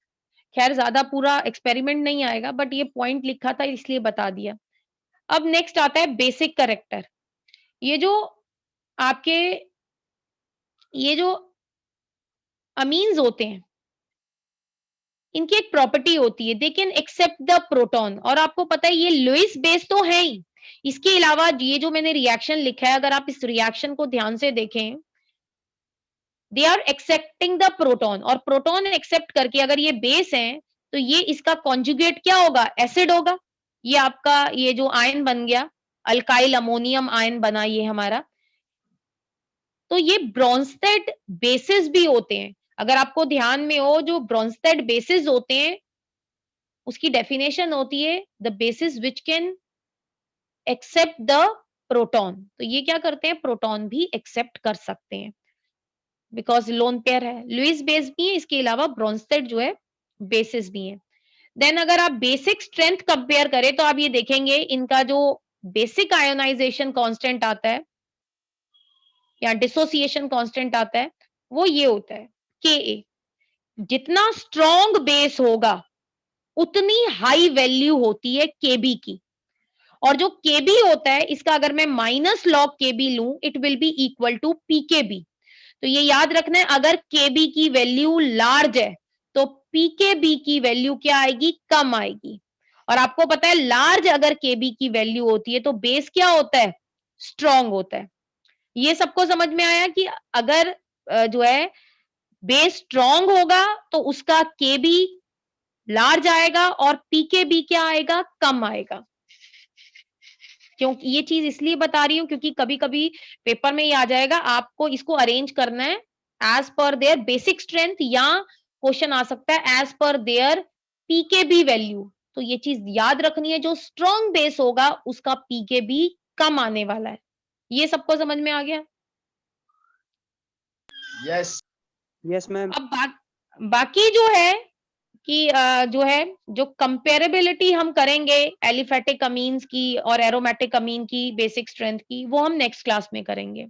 खैर ज्यादा पूरा एक्सपेरिमेंट नहीं आएगा, बट ये पॉइंट लिखा था इसलिए बता दिया। अब नेक्स्ट आता है बेसिक करेक्टर। ये जो आपके ये जो अमीन्स होते हैं, इनकी एक प्रॉपर्टी होती है, they can accept the proton, और आपको पता है ये लुईस बेस तो है ही, इसके अलावा ये जो मैंने रिएक्शन लिखा है, अगर आप इस रिएक्शन को ध्यान से देखें, they are accepting the proton, और प्रोटॉन एक्सेप्ट करके अगर ये बेस है तो ये इसका कॉन्जुगेट क्या होगा, एसिड होगा। ये आपका ये जो आयन बन गया, अल्काइल अमोनियम आयन बना ये हमारा। तो ये ब्रोंस्टेड बेसिस भी होते हैं, अगर आपको ध्यान में हो, जो ब्रोंस्टेड बेसिस होते हैं उसकी डेफिनेशन होती है the basis which can accept the proton, तो ये क्या करते हैं, प्रोटॉन भी एक्सेप्ट कर सकते हैं बिकॉज लोन पेयर है। लुईस बेस भी है, इसके अलावा ब्रोंस्टेड जो है बेसिस भी है। देन अगर आप बेसिक स्ट्रेंथ कंपेयर करें तो आप ये देखेंगे इनका जो बेसिक आयोनाइजेशन कांस्टेंट आता है या डिसोसिएशन कांस्टेंट आता है, वो ये होता है Ka। जितना स्ट्रॉन्ग बेस होगा उतनी हाई वैल्यू होती है Kb की, और जो Kb होता है इसका अगर मैं माइनस लॉग Kb लूं, it will be equal to Pkb। तो ये याद रखना है, अगर Kb की वैल्यू लार्ज है तो Pkb की वैल्यू क्या आएगी, कम आएगी। और आपको पता है लार्ज अगर Kb की वैल्यू होती है तो बेस क्या होता है, स्ट्रॉन्ग होता है। ये सबको समझ में आया कि अगर जो है बेस स्ट्रॉन्ग होगा तो उसका Kb लार्ज आएगा और Pkb क्या आएगा, कम आएगा। क्योंकि ये चीज इसलिए बता रही हूँ क्योंकि कभी कभी पेपर में ये आ जाएगा, आपको इसको अरेंज करना है as per their basic strength, या क्वेश्चन आ सकता है as per there Pkb value. तो ये चीज याद रखनी है, जो स्ट्रॉन्ग बेस होगा उसका Pkb कम आने वाला है। ये सबको समझ में आ गया? Yes ma'am. अब बाकी जो है कि जो कंपेरेबिलिटी हम करेंगे एलिफेटिक अमीन्स की और एरोमेटिक अमीन की बेसिक स्ट्रेंथ की, वो हम नेक्स्ट क्लास में करेंगे।